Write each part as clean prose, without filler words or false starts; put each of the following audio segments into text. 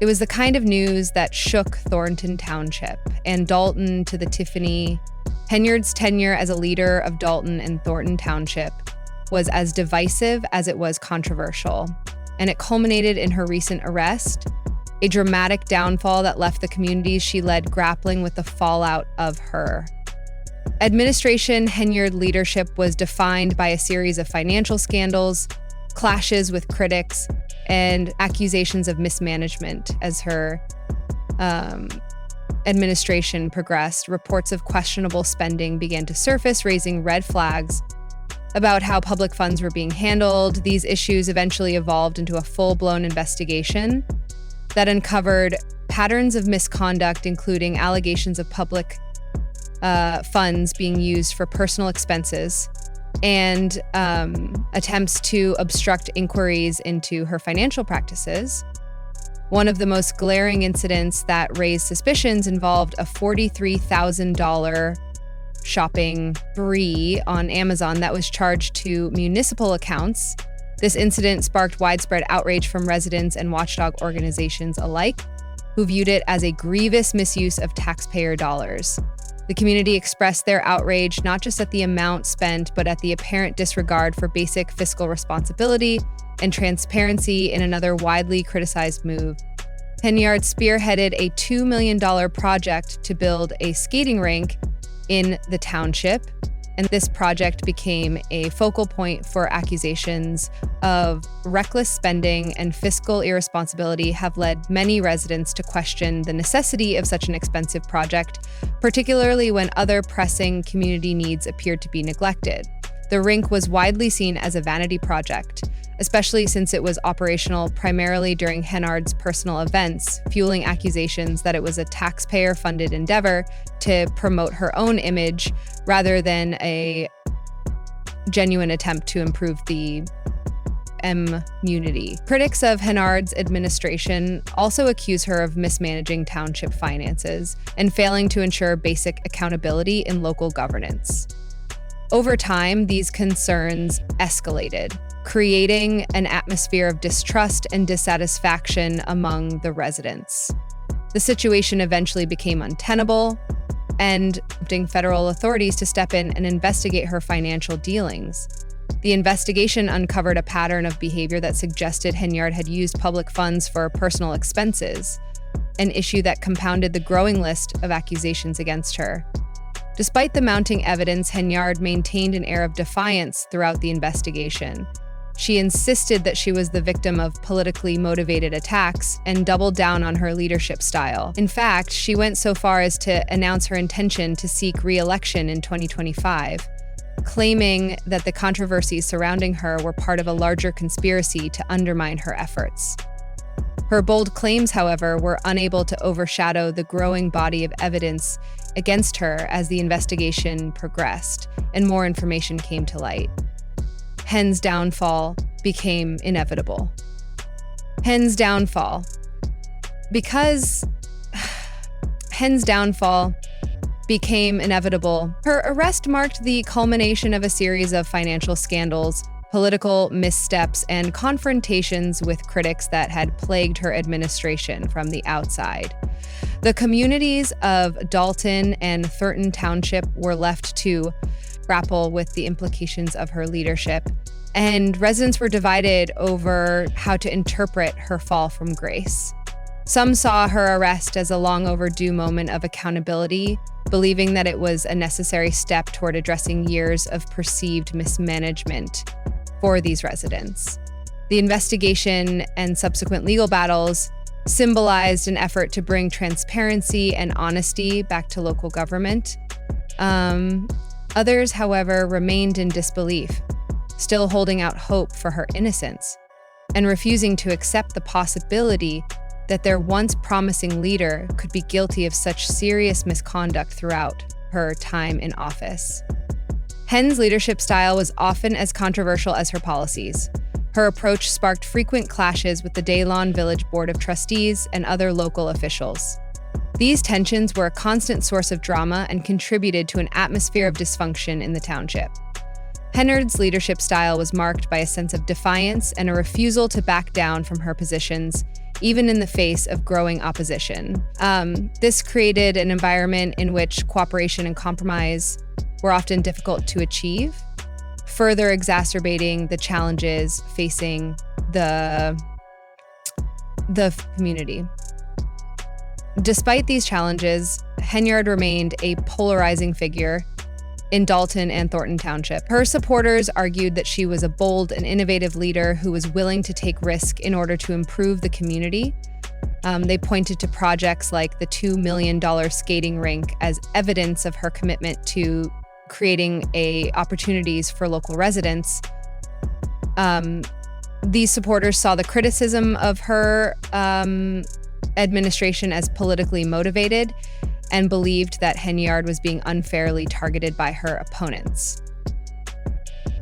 It was the kind of news that shook Thornton Township and Dalton to the Tiffany. Henyard's tenure as a leader of Dalton and Thornton Township was as divisive as it was controversial, and it culminated in her recent arrest, a dramatic downfall that left the communities she led grappling with the fallout of her. Administration Henyard leadership was defined by a series of financial scandals, clashes with critics, and accusations of mismanagement. As her administration progressed, reports of questionable spending began to surface, raising red flags about how public funds were being handled. These issues eventually evolved into a full-blown investigation that uncovered patterns of misconduct, including allegations of public funds being used for personal expenses and attempts to obstruct inquiries into her financial practices. One of the most glaring incidents that raised suspicions involved a $43,000 shopping spree on Amazon that was charged to municipal accounts. This incident sparked widespread outrage from residents and watchdog organizations alike, who viewed it as a grievous misuse of taxpayer dollars. The community expressed their outrage not just at the amount spent, but at the apparent disregard for basic fiscal responsibility and transparency in another widely criticized move. Henyard spearheaded a $2 million project to build a skating rink in the township, and this project became a focal point for accusations of reckless spending and fiscal irresponsibility have led many residents to question the necessity of such an expensive project, particularly when other pressing community needs appeared to be neglected. The rink was widely seen as a vanity project, especially since it was operational primarily during Henyard's personal events, fueling accusations that it was a taxpayer-funded endeavor to promote her own image rather than a genuine attempt to improve the community. Critics of Henyard's administration also accuse her of mismanaging township finances and failing to ensure basic accountability in local governance. Over time, these concerns escalated, creating an atmosphere of distrust and dissatisfaction among the residents. The situation eventually became untenable, and prompting federal authorities to step in and investigate her financial dealings. The investigation uncovered a pattern of behavior that suggested Henyard had used public funds for personal expenses, an issue that compounded the growing list of accusations against her. Despite the mounting evidence, Henyard maintained an air of defiance throughout the investigation. She insisted that she was the victim of politically motivated attacks and doubled down on her leadership style. In fact, she went so far as to announce her intention to seek re-election in 2025, claiming that the controversies surrounding her were part of a larger conspiracy to undermine her efforts. Her bold claims, however, were unable to overshadow the growing body of evidence against her as the investigation progressed and more information came to light. Hen's downfall became inevitable. Hen's downfall. Because Hen's downfall became inevitable, her arrest marked the culmination of a series of financial scandals, political missteps, and confrontations with critics that had plagued her administration from the outside. The communities of Dalton and Thornton Township were left to grapple with the implications of her leadership, and residents were divided over how to interpret her fall from grace. Some saw her arrest as a long overdue moment of accountability, believing that it was a necessary step toward addressing years of perceived mismanagement for these residents. The investigation and subsequent legal battles symbolized an effort to bring transparency and honesty back to local government. Others, however, remained in disbelief, still holding out hope for her innocence and refusing to accept the possibility that their once promising leader could be guilty of such serious misconduct throughout her time in office. Hen's leadership style was often as controversial as her policies. Her approach sparked frequent clashes with the Daylon Village Board of Trustees and other local officials. These tensions were a constant source of drama and contributed to an atmosphere of dysfunction in the township. Henyard's leadership style was marked by a sense of defiance and a refusal to back down from her positions, even in the face of growing opposition. This created an environment in which cooperation and compromise were often difficult to achieve, further exacerbating the challenges facing the community. Despite these challenges, Henyard remained a polarizing figure in Dalton and Thornton Township. Her supporters argued that she was a bold and innovative leader who was willing to take risk in order to improve the community. They pointed to projects like the $2 million skating rink as evidence of her commitment to creating opportunities for local residents. These supporters saw the criticism of her administration as politically motivated and believed that Henyard was being unfairly targeted by her opponents.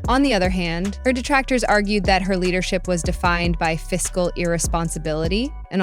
On the other hand, her detractors argued that her leadership was defined by fiscal irresponsibility and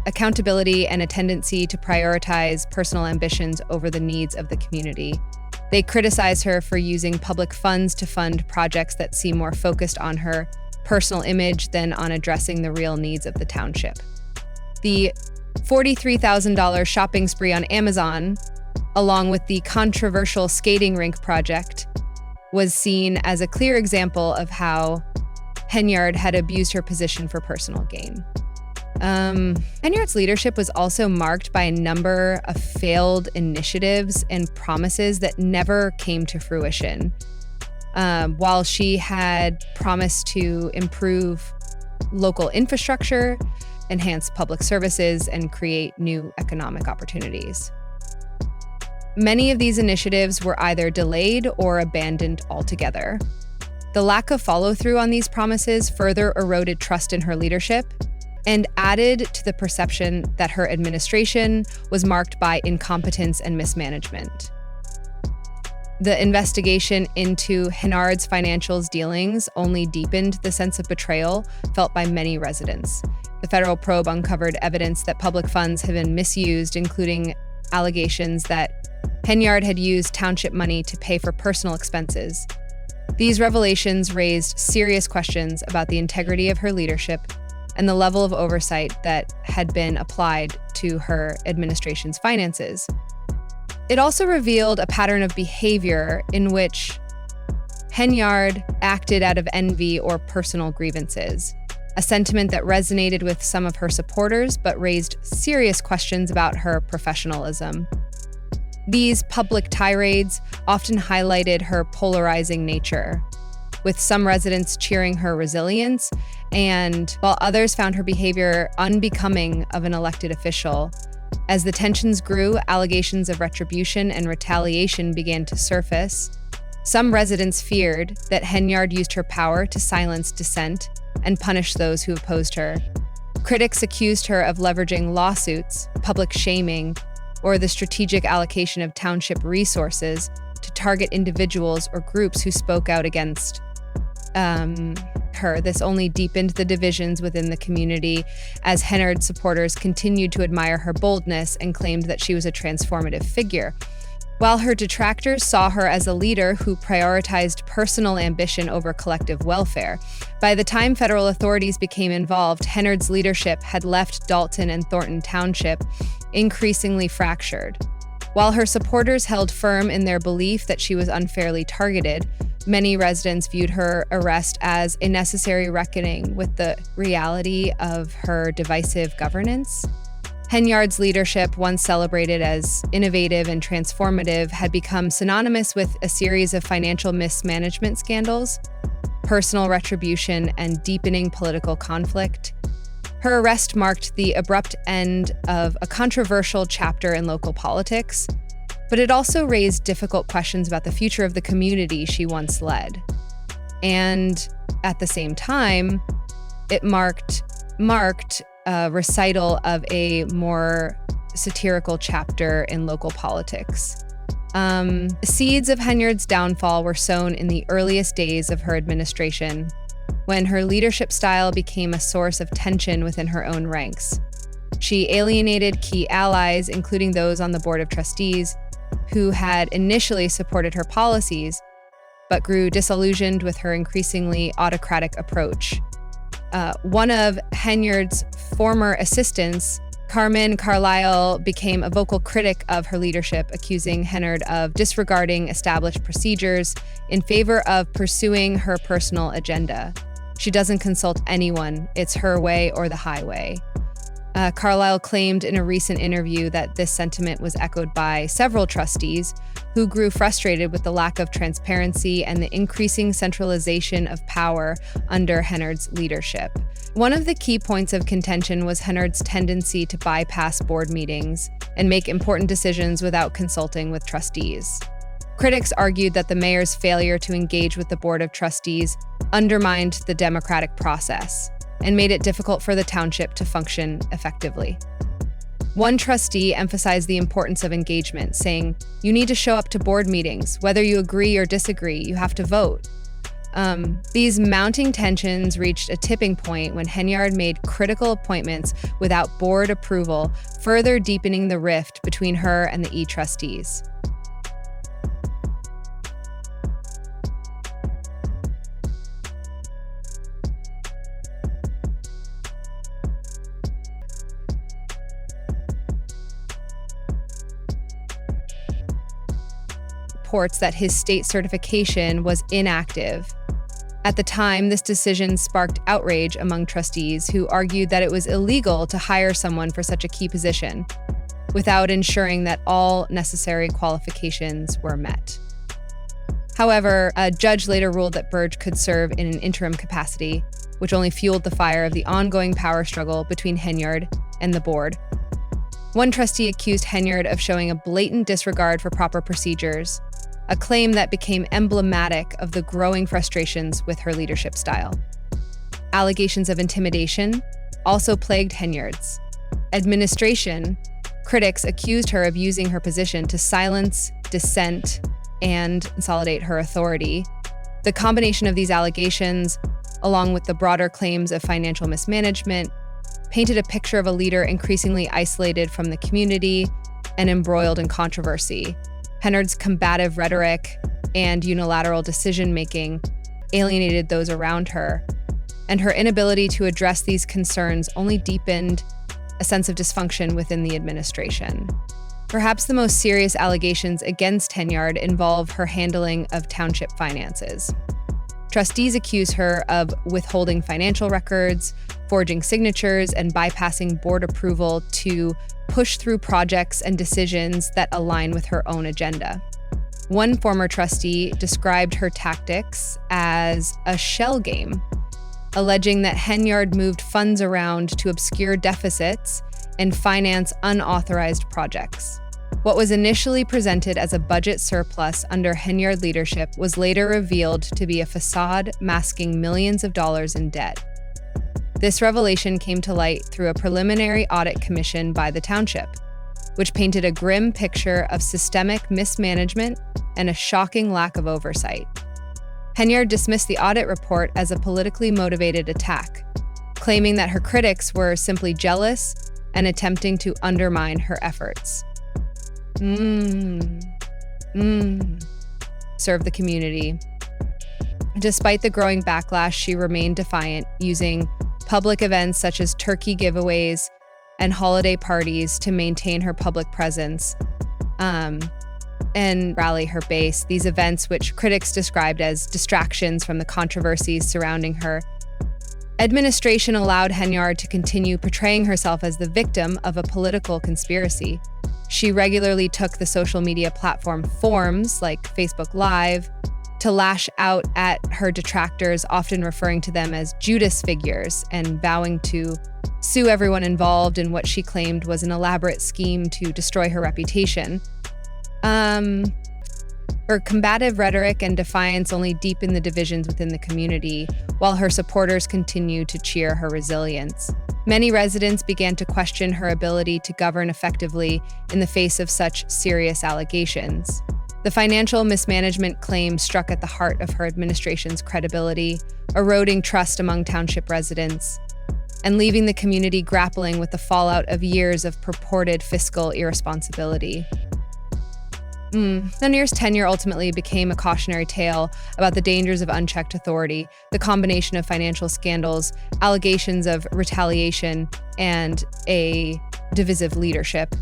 accountability and a tendency to prioritize personal ambitions over the needs of the community. They criticized her for using public funds to fund projects that seem more focused on her personal image than on addressing the real needs of the township. The $43,000 shopping spree on Amazon, along with the controversial skating rink project, was seen as a clear example of how Henyard had abused her position for personal gain. Henyard's leadership was also marked by a number of failed initiatives and promises that never came to fruition. While she had promised to improve local infrastructure, enhance public services, and create new economic opportunities. Many of these initiatives were either delayed or abandoned altogether. The lack of follow-through on these promises further eroded trust in her leadership and added to the perception that her administration was marked by incompetence and mismanagement. The investigation into Henyard's financial dealings only deepened the sense of betrayal felt by many residents. The federal probe uncovered evidence that public funds had been misused, including allegations that Henyard had used township money to pay for personal expenses. These revelations raised serious questions about the integrity of her leadership and the level of oversight that had been applied to her administration's finances. It also revealed a pattern of behavior in which Henyard acted out of envy or personal grievances, a sentiment that resonated with some of her supporters but raised serious questions about her professionalism. These public tirades often highlighted her polarizing nature, with some residents cheering her resilience, and while others found her behavior unbecoming of an elected official. As the tensions grew, allegations of retribution and retaliation began to surface. Some residents feared that Henyard used her power to silence dissent and punish those who opposed her. Critics accused her of leveraging lawsuits, public shaming, or the strategic allocation of township resources to target individuals or groups who spoke out against her. This only deepened the divisions within the community as Henyard supporters continued to admire her boldness and claimed that she was a transformative figure, while her detractors saw her as a leader who prioritized personal ambition over collective welfare. By the time federal authorities became involved, Henyard's leadership had left Dalton and Thornton Township increasingly fractured. While her supporters held firm in their belief that she was unfairly targeted, many residents viewed her arrest as a necessary reckoning with the reality of her divisive governance. Henyard's leadership, once celebrated as innovative and transformative, had become synonymous with a series of financial mismanagement scandals, personal retribution, and deepening political conflict. Her arrest marked the abrupt end of a controversial chapter in local politics, but it also raised difficult questions about the future of the community she once led. And at the same time, it marked a recital of a more satirical chapter in local politics. Seeds of Henyard's downfall were sown in the earliest days of her administration, when her leadership style became a source of tension within her own ranks. She alienated key allies, including those on the Board of Trustees, who had initially supported her policies, but grew disillusioned with her increasingly autocratic approach. One of Henyard's former assistants, Carmen Carlisle became a vocal critic of her leadership, accusing Henyard of disregarding established procedures in favor of pursuing her personal agenda. She doesn't consult anyone. It's her way or the highway. Carlisle claimed in a recent interview that this sentiment was echoed by several trustees who grew frustrated with the lack of transparency and the increasing centralization of power under Henyard's leadership. One of the key points of contention was Henyard's tendency to bypass board meetings and make important decisions without consulting with trustees. Critics argued that the mayor's failure to engage with the Board of Trustees undermined the democratic process and made it difficult for the township to function effectively. One trustee emphasized the importance of engagement, saying, "You need to show up to board meetings. Whether you agree or disagree, you have to vote." These mounting tensions reached a tipping point when Henyard made critical appointments without board approval, further deepening the rift between her and the trustees. Reports that his state certification was inactive. At the time, this decision sparked outrage among trustees who argued that it was illegal to hire someone for such a key position without ensuring that all necessary qualifications were met. However, a judge later ruled that Burge could serve in an interim capacity, which only fueled the fire of the ongoing power struggle between Henyard and the board. One trustee accused Henyard of showing a blatant disregard for proper procedures, a claim that became emblematic of the growing frustrations with her leadership style. Allegations of intimidation also plagued Henyard's administration. Critics accused her of using her position to silence dissent and consolidate her authority. The combination of these allegations, along with the broader claims of financial mismanagement, painted a picture of a leader increasingly isolated from the community and embroiled in controversy. Henyard's combative rhetoric and unilateral decision-making alienated those around her, and her inability to address these concerns only deepened a sense of dysfunction within the administration. Perhaps the most serious allegations against Henyard involve her handling of township finances. Trustees accuse her of withholding financial records, forging signatures, and bypassing board approval to push through projects and decisions that align with her own agenda. One former trustee described her tactics as a shell game, alleging that Henyard moved funds around to obscure deficits and finance unauthorized projects. What was initially presented as a budget surplus under Henyard leadership was later revealed to be a facade masking millions of dollars in debt. This revelation came to light through a preliminary audit commission by the township, which painted a grim picture of systemic mismanagement and a shocking lack of oversight. Henyard dismissed the audit report as a politically motivated attack, claiming that her critics were simply jealous and attempting to undermine her efforts. Serve the community. Despite the growing backlash, she remained defiant, using public events such as turkey giveaways and holiday parties to maintain her public presence and rally her base. These events, which critics described as distractions from the controversies surrounding her administration, allowed Henyard to continue portraying herself as the victim of a political conspiracy. She regularly took the social media platform forums like Facebook Live to lash out at her detractors, often referring to them as Judas figures and vowing to sue everyone involved in what she claimed was an elaborate scheme to destroy her reputation. Her combative rhetoric and defiance only deepened the divisions within the community, while her supporters continued to cheer her resilience. Many residents began to question her ability to govern effectively in the face of such serious allegations. The financial mismanagement claim struck at the heart of her administration's credibility, eroding trust among township residents, and leaving the community grappling with the fallout of years of purported fiscal irresponsibility. Thenier's tenure ultimately became a cautionary tale about the dangers of unchecked authority, the combination of financial scandals, allegations of retaliation, and a divisive leadership.